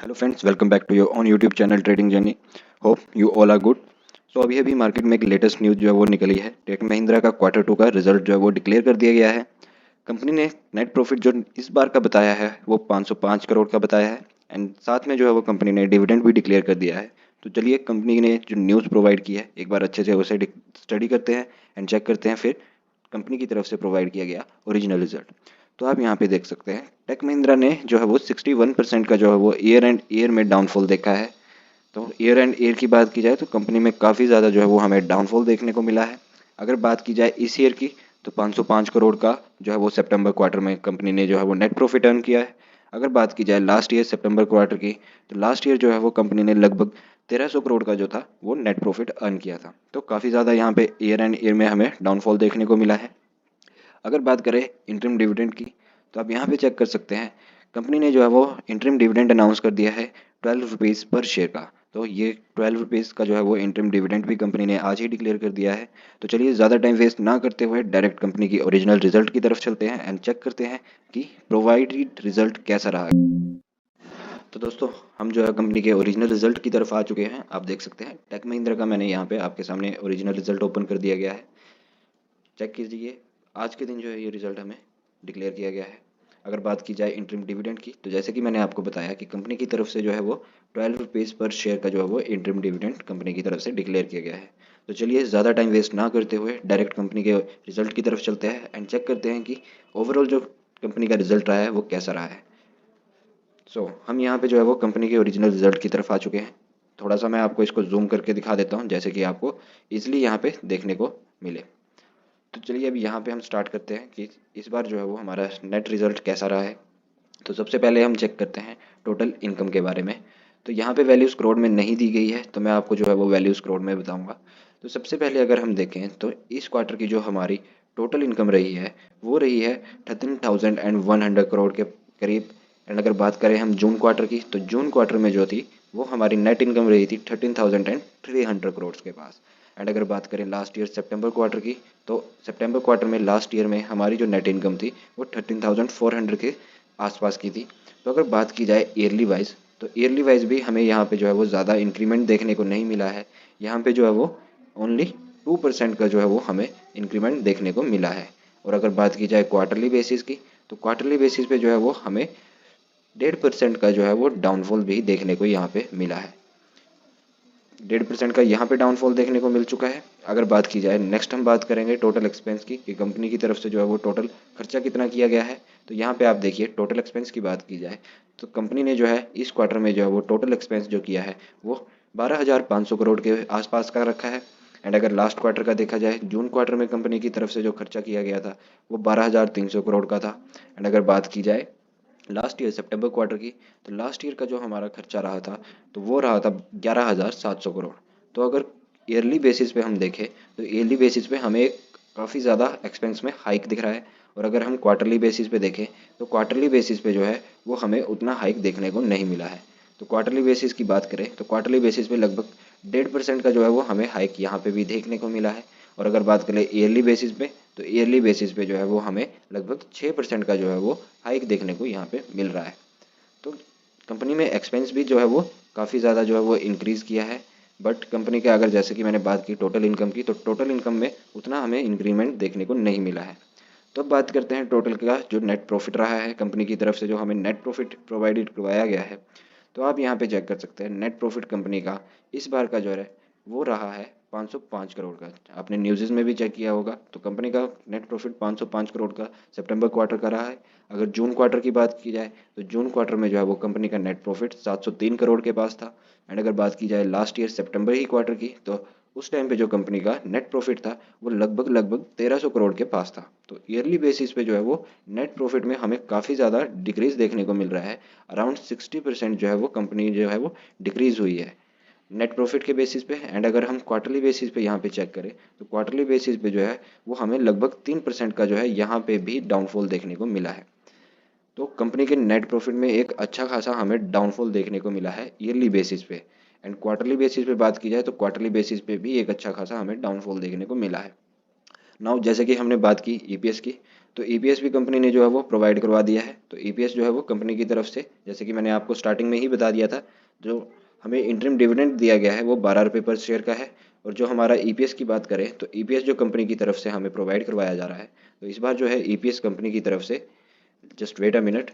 Hello friends, welcome back to your on YouTube channel trading journey. Hope you all are good. So अभी अभी market में एक latest news जो है वो निकली है। टेक महिंद्रा का क्वार्टर टू का रिजल्ट जो है वो डिक्लेयर कर दिया गया है। कंपनी ने नेट प्रॉफिट जो इस बार का बताया है वो 505 करोड़ का बताया है। एंड साथ में जो है वो कंपनी ने डिविडेंड भी डिक्लेयर कर दिया है। तो चलिए कंपनी ने जो न्यूज़ प्रोवाइड की है एक बार अच्छे से उसे स्टडी करते हैं एंड चेक करते हैं फिर कंपनी की तरफ से प्रोवाइड किया गया ओरिजिनल रिजल्ट। तो आप यहाँ पे देख सकते हैं टेक महिंद्रा ने जो है वो 61% का जो है वो ईयर एंड ईयर में डाउनफॉल देखा है। तो ईयर एंड ईयर की बात की जाए तो कंपनी में काफ़ी ज़्यादा जो है वो हमें डाउनफॉल देखने को मिला है। अगर बात की जाए इस ईयर की तो 505 करोड़ का जो है वो सितंबर क्वार्टर में कंपनी ने जो है वो नेट प्रॉफिट अर्न किया है। अगर बात की जाए लास्ट ईयर सितंबर क्वार्टर की तो लास्ट ईयर जो है वो कंपनी ने लगभग 1300 करोड़ का जो था वो नेट प्रॉफिट अर्न किया था। तो काफ़ी ज़्यादा यहाँ पे ईयर एंड ईयर में हमें डाउनफॉल देखने को मिला है। अगर बात करें इंटरिम डिविडेंड की तो आप यहाँ पे चेक कर सकते हैं कंपनी ने जो है वो इंटरिम डिविडेंड अनाउंस कर दिया है 12 रुपीज़ पर शेयर का। तो ये 12 रुपीज़ का जो है वो इंटरिम डिविडेंड भी कंपनी ने आज ही डिक्लेयर कर दिया है। तो चलिए ज़्यादा टाइम वेस्ट ना करते हुए डायरेक्ट कंपनी की ओरिजिनल रिजल्ट की तरफ चलते हैं एंड चेक करते हैं कि प्रोवाइडेड रिजल्ट कैसा रहा है। तो दोस्तों हम जो है कंपनी के ओरिजिनल रिजल्ट की तरफ आ चुके हैं। आप देख सकते हैं टेक महिंद्रा का मैंने यहाँ पे आपके सामने ओरिजिनल रिजल्ट ओपन कर दिया गया है। चेक कीजिए आज के दिन जो है ये रिज़ल्ट हमें डिक्लेयर किया गया है। अगर बात की जाए इंटरिम डिविडेंड की तो जैसे कि मैंने आपको बताया कि कंपनी की तरफ से जो है वो 12 रुपीज़ पर शेयर का जो है वो इंटरिम डिविडेंड कंपनी की तरफ से डिक्लेयर किया गया है। तो चलिए ज़्यादा टाइम वेस्ट ना करते हुए डायरेक्ट कंपनी के रिजल्ट की तरफ चलते हैं एंड चेक करते हैं कि ओवरऑल जो कंपनी का रिजल्ट रहा है वो कैसा रहा है। हम यहाँ पे जो है वो कंपनी के ओरिजिनल रिजल्ट की तरफ आ चुके हैं। थोड़ा सा मैं आपको इसको जूम करके दिखा देता हूँ जैसे कि आपको ईजिली यहाँ पे देखने को मिले। तो चलिए अब यहाँ पे हम स्टार्ट करते हैं कि इस बार जो है वो हमारा नेट रिज़ल्ट कैसा रहा है। तो सबसे पहले हम चेक करते हैं टोटल इनकम के बारे में। तो यहाँ पे वैल्यूज़ करोड़ में नहीं दी गई है तो मैं आपको जो है वो वैल्यूज़ करोड़ में बताऊँगा। तो सबसे पहले अगर हम देखें तो इस क्वार्टर की जो हमारी टोटल इनकम रही है वो रही है 13,100 करोड़ के करीब। एंड अगर बात करें हम जून क्वार्टर की तो जून क्वार्टर में जो थी वो हमारी नेट इनकम रही थी 13,300 करोड़ के पास। एंड अगर बात करें लास्ट ईयर सितंबर क्वार्टर की तो सितंबर क्वार्टर में लास्ट ईयर में हमारी जो नेट इनकम थी वो 13,400 के आसपास की थी। तो अगर बात की जाए ईयरली वाइज तो ईयरली वाइज भी हमें यहाँ पे जो है वो ज़्यादा इंक्रीमेंट देखने को नहीं मिला है। यहाँ पे जो है वो ओनली 2% का जो है वो हमें इंक्रीमेंट देखने को मिला है। और अगर बात की जाए क्वार्टरली बेसिस की तो क्वार्टरली बेसिस पे जो है वो हमें 1.5% का जो है वो डाउनफॉल भी देखने को यहाँ पे मिला है। 1.5% का यहाँ पे डाउनफॉल देखने को मिल चुका है। अगर बात की जाए नेक्स्ट हम बात करेंगे टोटल एक्सपेंस की कि कंपनी की तरफ से जो है वो टोटल खर्चा कितना किया गया है। तो यहाँ पे आप देखिए टोटल एक्सपेंस की बात की जाए तो कंपनी ने जो है इस क्वार्टर में जो है वो टोटल एक्सपेंस जो किया है वो 12,500 करोड़ के आसपास का रखा है। एंड अगर लास्ट क्वार्टर का देखा जाए जून क्वार्टर में कंपनी की तरफ से जो खर्चा किया गया था वो 12,300 करोड़ का था। एंड अगर बात की जाए लास्ट ईयर सितंबर क्वार्टर की तो लास्ट ईयर का जो हमारा खर्चा रहा था तो वो रहा था 11,700 करोड़। तो अगर ईयरली बेसिस पे हम देखें तो ईयरली बेसिस पे हमें काफ़ी ज़्यादा एक्सपेंस में हाइक दिख रहा है। और अगर हम क्वार्टरली बेसिस पे देखें तो क्वार्टरली बेसिस पे जो है वो हमें उतना हाइक देखने को नहीं मिला है। तो क्वार्टरली बेसिस की बात करें तो क्वार्टरली बेसिस पे लगभग 1.5% का जो है वो हमें हाइक यहाँ पे भी देखने को मिला है। और अगर बात करें ईयरली बेसिस पे तो ईयरली बेसिस पे जो है वो हमें लगभग 6% का जो है वो हाइक देखने को यहाँ पे मिल रहा है। तो कंपनी में एक्सपेंस भी जो है वो काफ़ी ज़्यादा जो है वो इंक्रीज़ किया है। बट कंपनी के अगर जैसे कि मैंने बात की टोटल इनकम की तो टोटल इनकम में उतना हमें इंक्रीमेंट देखने को नहीं मिला है। तो अब बात करते हैं टोटल का जो नेट प्रॉफिट रहा है कंपनी की तरफ से जो हमें नेट प्रॉफिट प्रोवाइडेड करवाया गया है। तो आप यहाँ पे चेक कर सकते हैं नेट प्रॉफिट कंपनी का इस बार का जो है वो रहा है 505 करोड़ का। आपने न्यूज़ में भी चेक किया होगा तो कंपनी का नेट प्रॉफिट 505 करोड़ का सितंबर क्वार्टर का रहा है। अगर जून क्वार्टर की बात की जाए तो जून क्वार्टर में जो है वो कंपनी का नेट प्रॉफिट 703 करोड़ के पास था। एंड अगर बात की जाए लास्ट ईयर सितंबर ही क्वार्टर की तो उस टाइम पे जो कंपनी का नेट प्रॉफिट था वो लगभग लगभग 1300 करोड़ के पास था। तो ईयरली बेसिस पे जो है वो नेट प्रॉफिट में हमें काफ़ी ज़्यादा डिक्रीज देखने को मिल रहा है। अराउंड 60% जो है वो कंपनी जो है वो डिक्रीज हुई है नेट प्रॉफिट के बेसिस पे। एंड अगर हम क्वार्टरली बेसिस पे यहाँ पे चेक करें तो क्वार्टरली बेसिस पे जो है वो हमें लगभग 3% का जो है यहाँ पे भी डाउनफॉल देखने को मिला है। तो कंपनी के नेट प्रॉफिट में एक अच्छा खासा हमें डाउनफॉल देखने को मिला है ईयरली बेसिस पे। एंड क्वार्टरली बेसिस पे बात की जाए तो क्वार्टरली बेसिस पे भी एक अच्छा खासा हमें डाउनफॉल देखने को मिला है। नाउ जैसे कि हमने बात की ईपीएस की तो ईपीएस भी कंपनी ने जो है वो प्रोवाइड करवा दिया है। तो ईपीएस जो है वो कंपनी की तरफ से, जैसे कि मैंने आपको स्टार्टिंग में ही बता दिया था, जो हमें इंटरिम डिविडेंड दिया गया है वो 12 रुपये पर शेयर का है। और जो हमारा ईपीएस की बात करें तो ईपीएस जो कंपनी की तरफ से हमें प्रोवाइड करवाया जा रहा है, तो इस बार जो है ईपीएस कंपनी की तरफ से, just wait a minute.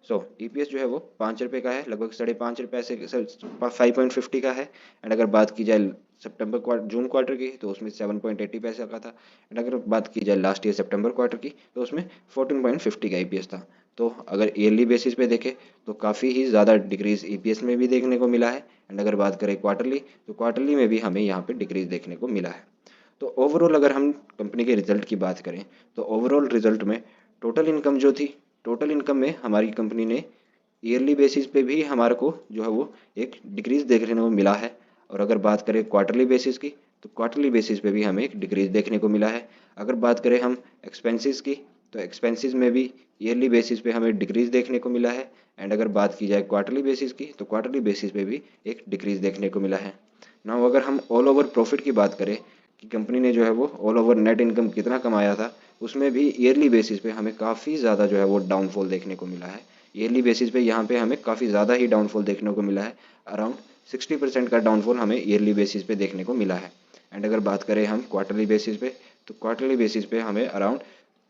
So EPS जो है वो 5 रुपये का है, लगभग 5.5 रुपये से 5.50 का है। एंड अगर बात की जाए जून क्वार्टर की, तो उसमें 7.80 पैसे का था। एंड अगर बात की जाए लास्ट ईयर सितंबर क्वार्टर की, तो उसमें 14.50 का ईपीएस था। तो अगर ईयरली बेसिस पे देखें तो काफ़ी ही ज़्यादा डिक्रीज ईपीएस में भी देखने को मिला है। एंड अगर बात करें क्वार्टरली, तो क्वार्टरली में भी हमें यहाँ पे डिक्रीज देखने को मिला है। तो ओवरऑल अगर हम कंपनी के रिजल्ट की बात करें, तो ओवरऑल रिजल्ट में टोटल इनकम जो थी, टोटल इनकम में हमारी कंपनी ने ईयरली बेसिस पे भी हमारे को जो है वो एक डिक्रीज देखने को मिला है। और अगर बात करें क्वार्टरली बेसिस की, तो क्वार्टरली बेसिस पे भी हमें एक डिक्रीज देखने को मिला है। अगर बात करें हम एक्सपेंसेस की, तो एक्सपेंसेस में भी ईयरली बेसिस पे हमें डिक्रीज देखने को मिला है। एंड अगर बात की जाए क्वार्टरली बेसिस की, तो क्वार्टरली बेसिस पे भी एक डिक्रीज देखने को मिला है। नाउ अगर हम ऑल ओवर प्रॉफिट की बात करें कि कंपनी ने जो है वो ऑल ओवर नेट इनकम कितना कमाया था, उसमें भी ईयरली बेसिस पे हमें काफ़ी ज़्यादा जो है वो डाउनफॉल देखने को मिला है। ईयरली बेसिस पे यहाँ पे हमें काफ़ी ज़्यादा ही डाउनफॉल देखने को मिला है। अराउंड 60% का डाउनफॉल हमें ईयरली बेसिस पे देखने को मिला है। एंड अगर बात करें हम क्वार्टरली बेसिस पे, तो क्वार्टरली बेसिस पे हमें अराउंड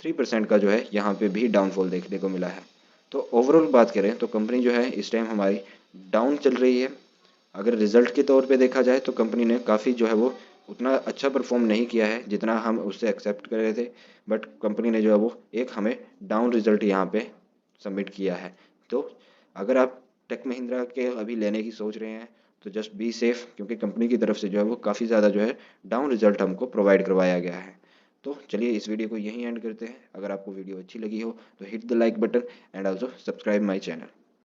3% का जो है यहाँ पे भी डाउनफॉल देखने को मिला है। तो ओवरऑल बात करें तो कंपनी जो है इस टाइम हमारी डाउन चल रही है। अगर रिजल्ट के तौर पे देखा जाए तो कंपनी ने काफ़ी जो है वो उतना अच्छा परफॉर्म नहीं किया है जितना हम उससे एक्सेप्ट कर रहे थे। बट कंपनी ने जो है वो एक हमें डाउन रिजल्ट यहाँ पे सबमिट किया है। तो अगर आप टेक महिंद्रा के अभी लेने की सोच रहे हैं, तो जस्ट बी सेफ, क्योंकि कंपनी की तरफ से जो है वो काफ़ी ज़्यादा जो है डाउन रिजल्ट हमको प्रोवाइड करवाया गया है। तो चलिए इस वीडियो को यहीं एंड करते हैं। अगर आपको वीडियो अच्छी लगी हो तो hit the like button and also subscribe my channel.